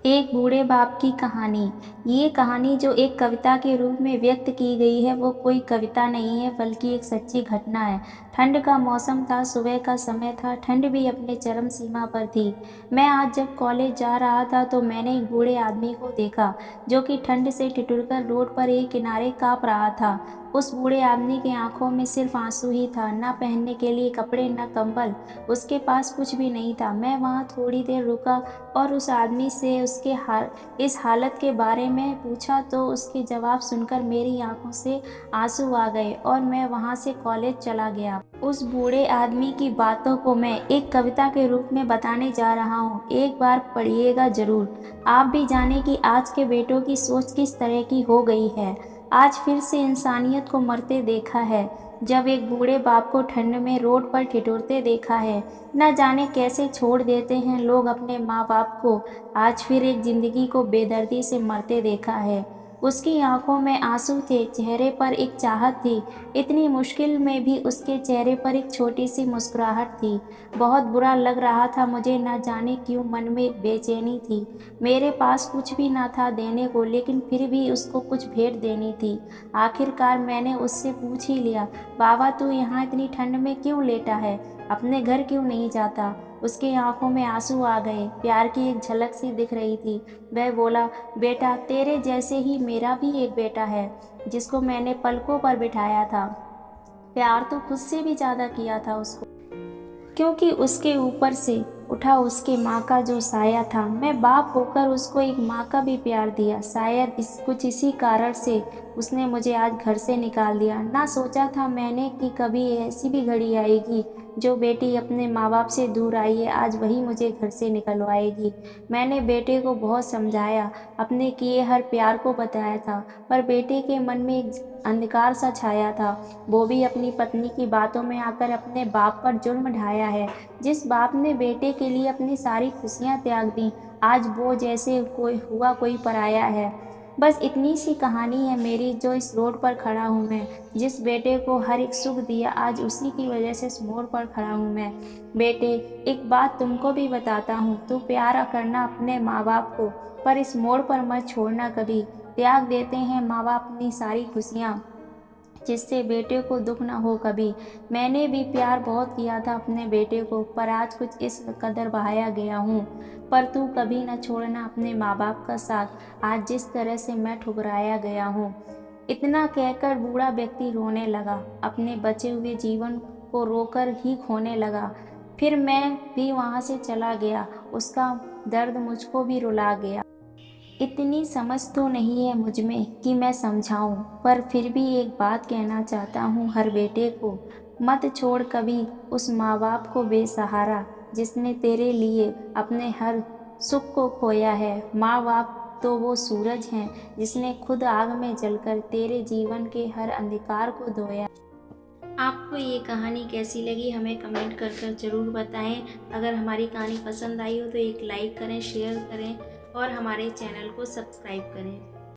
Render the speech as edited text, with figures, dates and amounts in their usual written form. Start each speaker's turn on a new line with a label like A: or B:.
A: एक बूढ़े बाप की कहानी। ये कहानी जो एक कविता के रूप में व्यक्त की गई है वो कोई कविता नहीं है बल्कि एक सच्ची घटना है। ठंड का मौसम था, सुबह का समय था, ठंड भी अपने चरम सीमा पर थी। मैं आज जब कॉलेज जा रहा था तो मैंने एक बूढ़े आदमी को देखा जो कि ठंड से ठिठुरकर रोड पर एक किनारे काँप रहा था। उस बूढ़े आदमी की आंखों में सिर्फ आंसू ही था, ना पहनने के लिए कपड़े न कंबल, उसके पास कुछ भी नहीं था। मैं वहाँ थोड़ी देर रुका और उस आदमी से इस हालत के बारे में पूछा तो उसके जवाब सुनकर मेरी आंखों से आंसू आ गए और मैं वहाँ से कॉलेज चला गया। उस बूढ़े आदमी की बातों को मैं एक कविता के रूप में बताने जा रहा हूँ, एक बार पढ़िएगा ज़रूर। आप भी जाने कि आज के बेटों की सोच किस तरह की हो गई है। आज फिर से इंसानियत को मरते देखा है, जब एक बूढ़े बाप को ठंड में रोड पर ठिठुरते देखा है। न जाने कैसे छोड़ देते हैं लोग अपने माँ बाप को। आज फिर एक ज़िंदगी को बेदर्दी से मरते देखा है। उसकी आंखों में आंसू थे, चेहरे पर एक चाहत थी। इतनी मुश्किल में भी उसके चेहरे पर एक छोटी सी मुस्कुराहट थी। बहुत बुरा लग रहा था मुझे, न जाने क्यों मन में एक बेचैनी थी। मेरे पास कुछ भी ना था देने को, लेकिन फिर भी उसको कुछ भेंट देनी थी। आखिरकार मैंने उससे पूछ ही लिया, बाबा तू यहाँ इतनी ठंड में क्यों लेटा है, अपने घर क्यों नहीं जाता। उसकी आंखों में आंसू आ गए, प्यार की एक झलक सी दिख रही थी। वह बोला, बेटा तेरे जैसे ही मेरा भी एक बेटा है जिसको मैंने पलकों पर बिठाया था। प्यार तो खुद से भी ज़्यादा किया था उसको, क्योंकि उसके ऊपर से उठा उसके माँ का जो साया था। मैं बाप होकर उसको एक माँ का भी प्यार दिया। शायद कुछ इसी कारण से उसने मुझे आज घर से निकाल दिया। ना सोचा था मैंने कि कभी ऐसी भी घड़ी आएगी जो बेटी अपने माँ बाप से दूर आई है, आज वही मुझे घर से निकलवाएगी। मैंने बेटे को बहुत समझाया, अपने किए हर प्यार को बताया था, पर बेटे के मन में एक अंधकार सा छाया था। वो भी अपनी पत्नी की बातों में आकर अपने बाप पर जुल्म ढाया है। जिस बाप ने बेटे के लिए अपनी सारी खुशियां त्याग दी, आज वो जैसे कोई पराया है। बस इतनी सी कहानी है मेरी, जो इस रोड पर खड़ा हूँ मैं। जिस बेटे को हर एक सुख दिया, आज उसी की वजह से इस मोड़ पर खड़ा हूँ मैं। बेटे, एक बात तुमको भी बताता हूँ, तू प्यार करना अपने माँ बाप को, पर इस मोड़ पर मत छोड़ना कभी। त्याग देते हैं माँ बाप अपनी सारी खुशियाँ, जिससे बेटे को दुख ना हो कभी। मैंने भी प्यार बहुत किया था अपने बेटे को, पर आज कुछ इस कदर बहाया गया हूँ। पर तू कभी न छोड़ना अपने माँ बाप का साथ, आज जिस तरह से मैं ठुकराया गया हूँ। इतना कहकर बूढ़ा व्यक्ति रोने लगा, अपने बचे हुए जीवन को रोकर ही खोने लगा। फिर मैं भी वहाँ से चला गया, उसका दर्द मुझको भी रुला गया। इतनी समझ तो नहीं है मुझ में कि मैं समझाऊं, पर फिर भी एक बात कहना चाहता हूँ हर बेटे को, मत छोड़ कभी उस माँ बाप को बेसहारा, जिसने तेरे लिए अपने हर सुख को खोया है। माँ बाप तो वो सूरज हैं जिसने खुद आग में जलकर तेरे जीवन के हर अंधकार को धोया। आपको ये कहानी कैसी लगी हमें कमेंट कर कर ज़रूर बताएं। अगर हमारी कहानी पसंद आई हो तो एक लाइक करें, शेयर करें और हमारे चैनल को सब्सक्राइब करें।